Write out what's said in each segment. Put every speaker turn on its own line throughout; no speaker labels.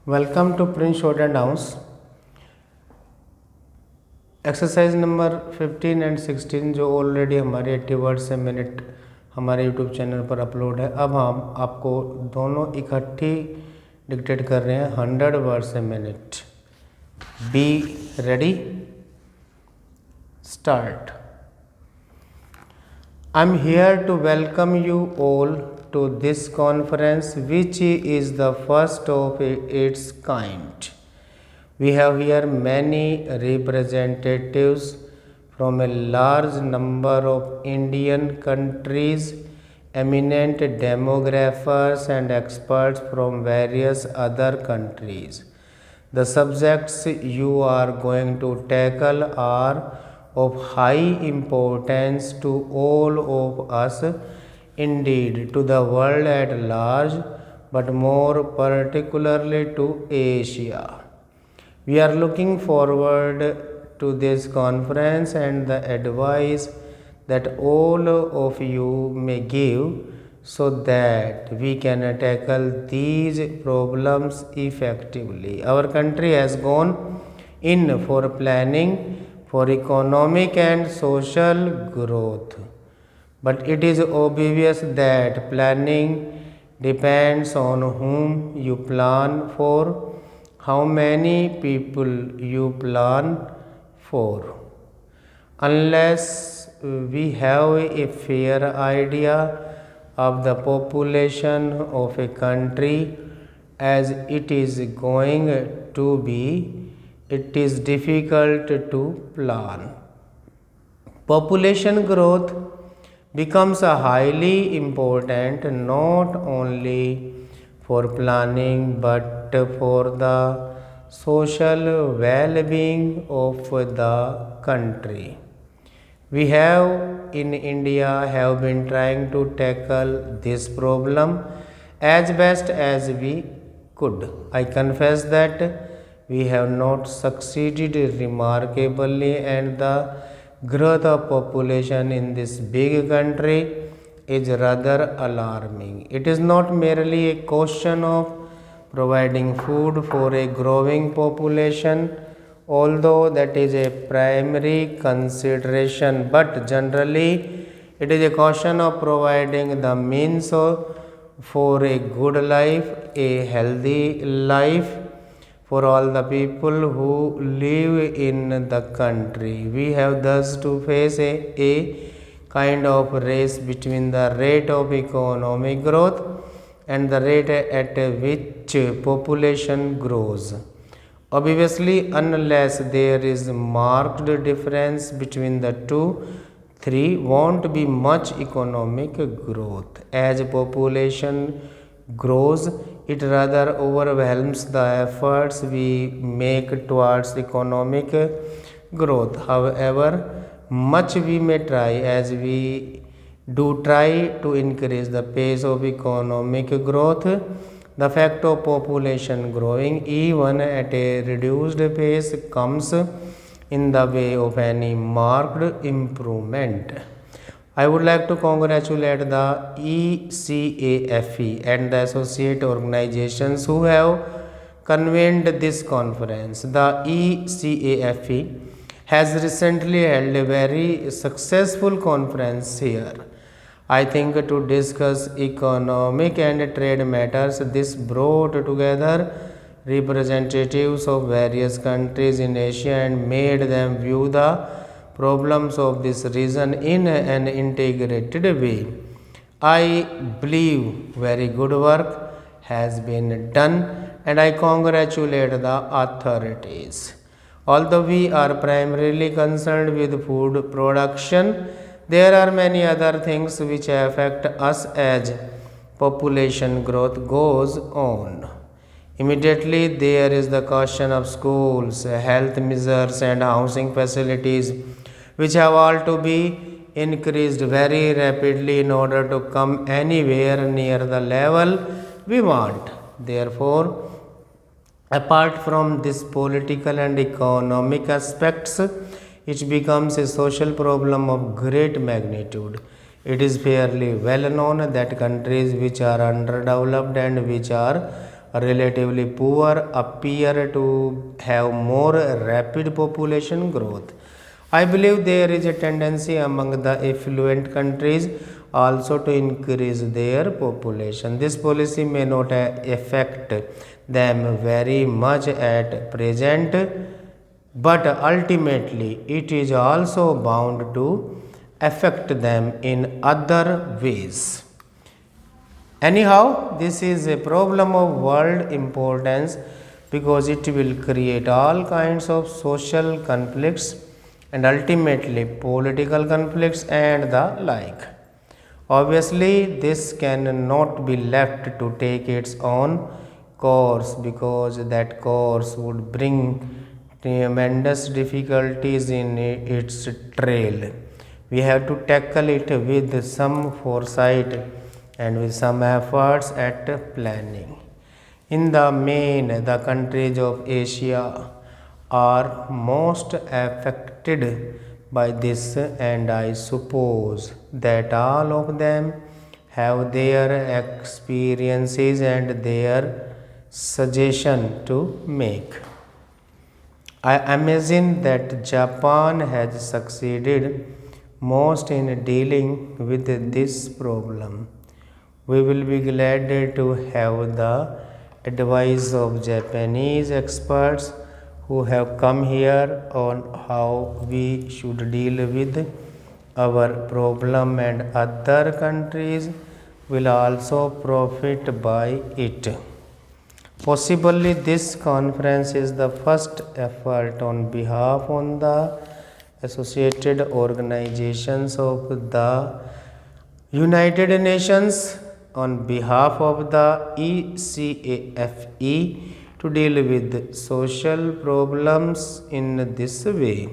Welcome to prince shorthand house. Exercise number 15 and 16 जो already हमारे 80 words a minute हमारे YouTube channel पर upload है। अब हम आपको दोनों इकट्ठी डिक्टेट कर रहे हैं 100 words a minute. Be ready, start. I am here to welcome you all to this conference, which is the first of its kind. We have here many representatives from a large number of Indian countries, eminent demographers and experts from various other countries. The subjects you are going to tackle are of high importance to all of us, indeed to the world at large, but more particularly to Asia. We are looking forward to this conference and the advice that all of you may give so that we can tackle these problems effectively. Our country has gone in for planning for economic and social growth. But it is obvious that planning depends on whom you plan for, how many people you plan for. Unless we have a fair idea of the population of a country as it is going to be, it is difficult to plan. Population growth becomes a highly important not only for planning but for the social well-being of the country. We have in India have been trying to tackle this problem as best as we could. I confess that we have not succeeded remarkably, and the growth of population in this big country is rather alarming. It is not merely a question of providing food for a growing population, although that is a primary consideration, but generally it is a question of providing the means for a good life, a healthy life for all the people who live in the country. We have thus to face a kind of race between the rate of economic growth and the rate at which population grows. Obviously, unless there is marked difference between the two, three won't be much economic growth. As population grows, it rather overwhelms the efforts we make towards economic growth. However much we may try, as we do try to increase the pace of economic growth, the fact of population growing even at a reduced pace comes in the way of any marked improvement. I would like to congratulate the ECAFE and the associate organizations who have convened this conference. The ECAFE has recently held a very successful conference here. I think to discuss economic and trade matters. This brought together representatives of various countries in Asia and made them view the problems of this region in an integrated way. I believe very good work has been done, and I congratulate the authorities. Although we are primarily concerned with food production, there are many other things which affect us as population growth goes on. Immediately there is the question of schools, health measures and housing facilities, which have all to be increased very rapidly in order to come anywhere near the level we want. Therefore, apart from these political and economic aspects, it becomes a social problem of great magnitude. It is fairly well known that countries which are underdeveloped and which are relatively poor appear to have more rapid population growth. I believe there is a tendency among the affluent countries also to increase their population. This policy may not affect them very much at present, but ultimately it is also bound to affect them in other ways. Anyhow, this is a problem of world importance because it will create all kinds of social conflicts and ultimately political conflicts and the like. Obviously, this cannot be left to take its own course because that course would bring tremendous difficulties in its trail. We have to tackle it with some foresight and with some efforts at planning. In the main, the countries of Asia are most affected by this, and I suppose that all of them have their experiences and their suggestion to make. I imagine that Japan has succeeded most in dealing with this problem. We will be glad to have the advice of Japanese experts who have come here on how we should deal with our problem, and other countries will also profit by it. Possibly this conference is the first effort on behalf of the associated organizations of the United Nations on behalf of the ECAFE to deal with social problems in this way.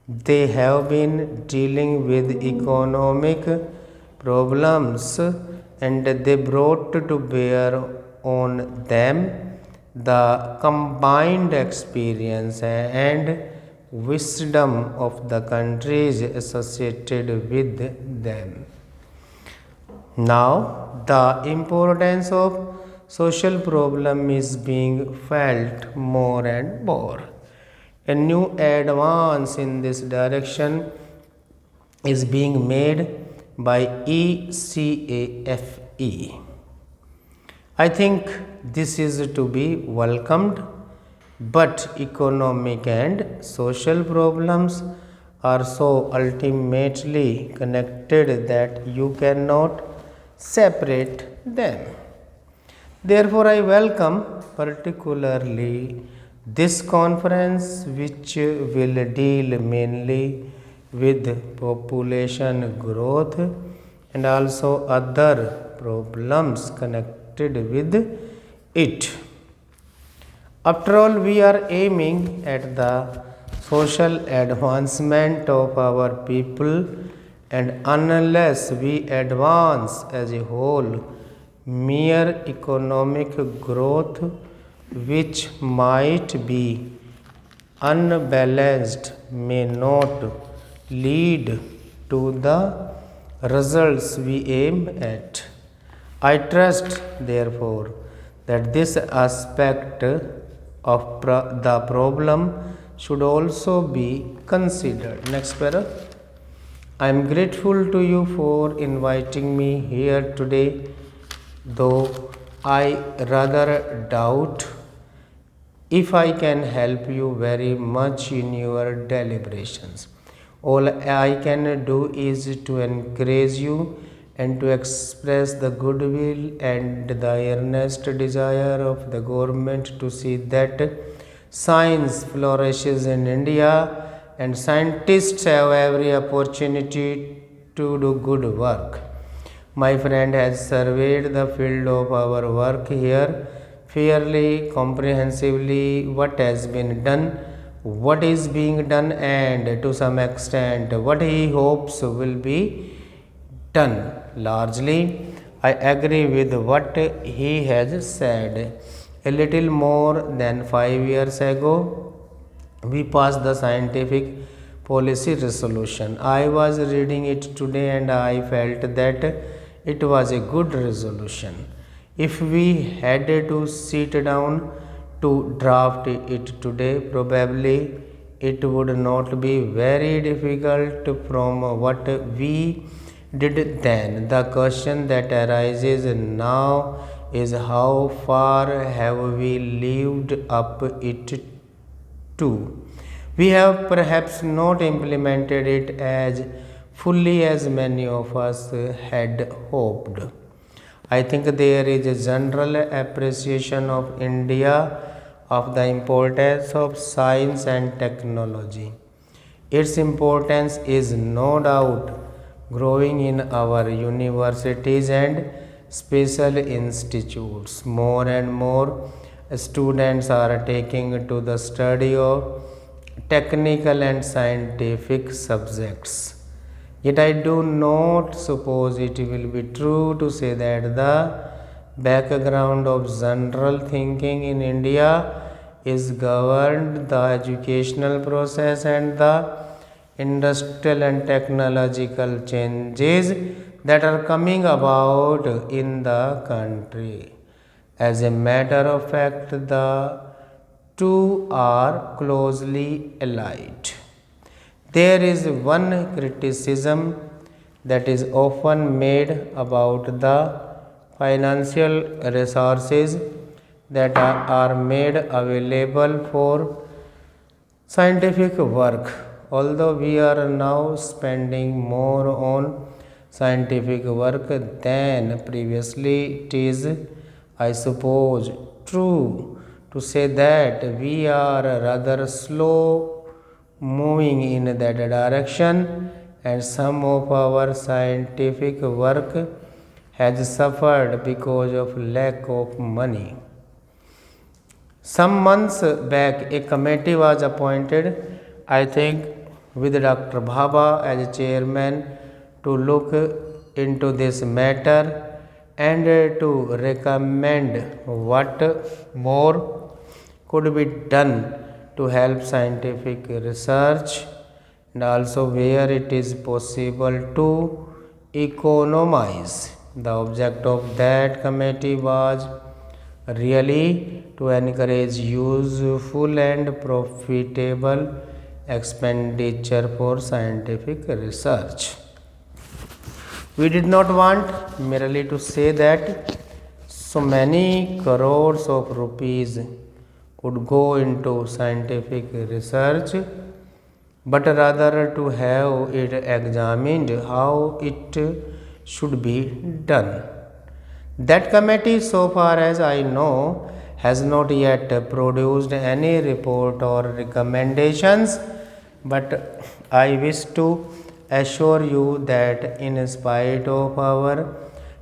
They have been dealing with economic problems and they brought to bear on them the combined experience and wisdom of the countries associated with them. Now, the importance of social problem is being felt more and more. A new advance in this direction is being made by ECAFE. I think this is to be welcomed, but economic and social problems are so ultimately connected that you cannot separate them. Therefore, I welcome particularly this conference, which will deal mainly with population growth and also other problems connected with it. After all, we are aiming at the social advancement of our people, and unless we advance as a whole, mere economic growth, which might be unbalanced, may not lead to the results we aim at. I trust, therefore, that this aspect of the problem should also be considered. Next para. I am grateful to you for inviting me here today, though I rather doubt if I can help you very much in your deliberations. All I can do is to encourage you and to express the goodwill and the earnest desire of the government to see that science flourishes in India and scientists have every opportunity to do good work. My friend has surveyed the field of our work here fairly comprehensively, what has been done, what is being done, and to some extent what he hopes will be done. Largely, I agree with what he has said. A little more than 5 years ago, we passed the scientific policy resolution. I was reading it today and I felt that it was a good resolution. If we had to sit down to draft it today, probably it would not be very difficult from what we did then. The question that arises now is how far have we lived up it to? We have perhaps not implemented it as fully as many of us had hoped. I think there is a general appreciation of India of the importance of science and technology. Its importance is no doubt growing in our universities and special institutes. More and more students are taking to the study of technical and scientific subjects. Yet I do not suppose it will be true to say that the background of general thinking in India is governed the educational process and the industrial and technological changes that are coming about in the country. As a matter of fact, the two are closely allied. There is one criticism that is often made about the financial resources that are made available for scientific work. Although we are now spending more on scientific work than previously, it is, I suppose, true to say that we are rather slow moving in that direction, and some of our scientific work has suffered because of lack of money. Some months back, a committee was appointed, I think, with Dr. Bhabha as chairman to look into this matter and to recommend what more could be done to help scientific research and also where it is possible to economize. The object of that committee was really to encourage useful and profitable expenditure for scientific research. We did not want merely to say that so many crores of rupees would go into scientific research, but rather to have it examined how it should be done. That committee, so far as I know, has not yet produced any report or recommendations, but I wish to assure you that in spite of our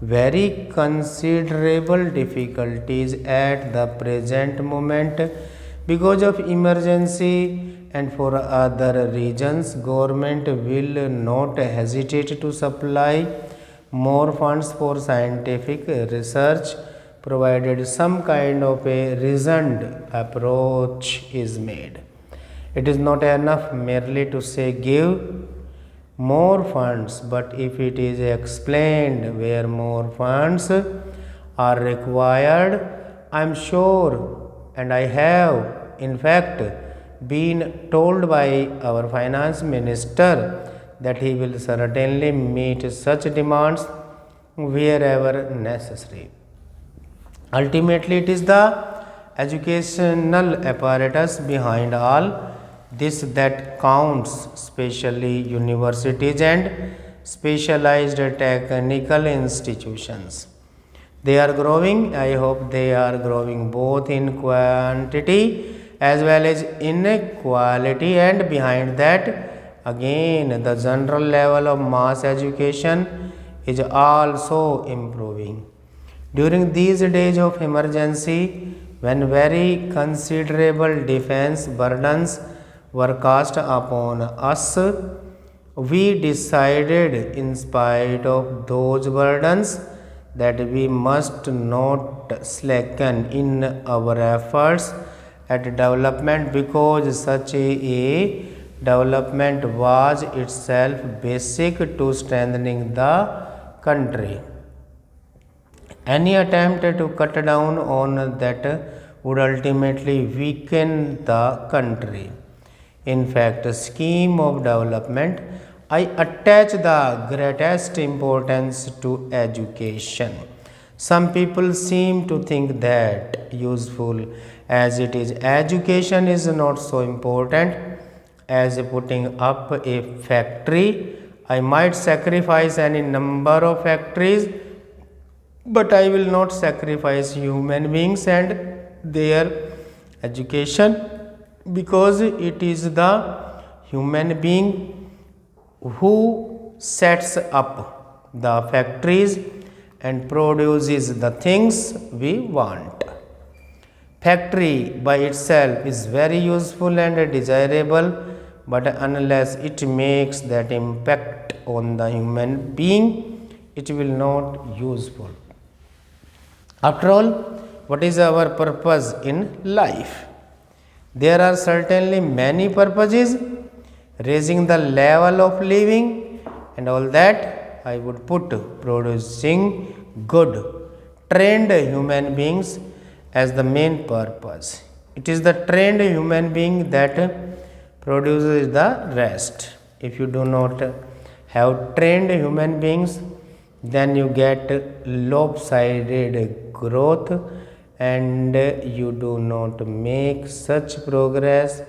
very considerable difficulties at the present moment because of emergency and for other reasons, government will not hesitate to supply more funds for scientific research provided some kind of a reasoned approach is made. It is not enough merely to say give more funds, but if it is explained where more funds are required, I am sure, and I have in fact been told by our finance minister that he will certainly meet such demands wherever necessary. Ultimately, it is the educational apparatus behind all this that counts, especially universities and specialized technical institutions. They are growing. I hope they are growing both in quantity as well as in quality, and behind that, again, the general level of mass education is also improving. During these days of emergency, when very considerable defense burdens were cast upon us, we decided, in spite of those burdens, that we must not slacken in our efforts at development because such a development was itself basic to strengthening the country. Any attempt to cut down on that would ultimately weaken the country. In fact, scheme of development, I attach the greatest importance to education. Some people seem to think that useful as it is, education is not so important as putting up a factory. I might sacrifice any number of factories, but I will not sacrifice human beings and their education, because it is the human being who sets up the factories and produces the things we want. Factory by itself is very useful and desirable, but unless it makes that impact on the human being, it will not useful. After all, what is our purpose in life? There are certainly many purposes, raising the level of living and all that. I would put producing good, trained human beings as the main purpose. It is the trained human being that produces the rest. If you do not have trained human beings, then you get lopsided growth and you do not make such progress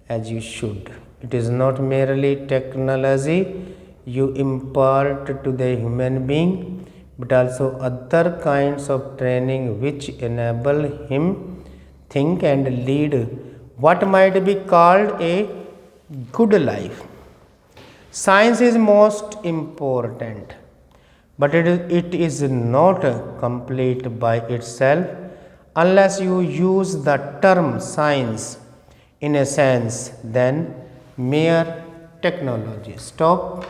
as you should. It is not merely technology you impart to the human being, but also other kinds of training which enable him think and lead what might be called a good life. Science is most important, but it is not complete by itself unless you use the term science in a sense than mere technology. Stop.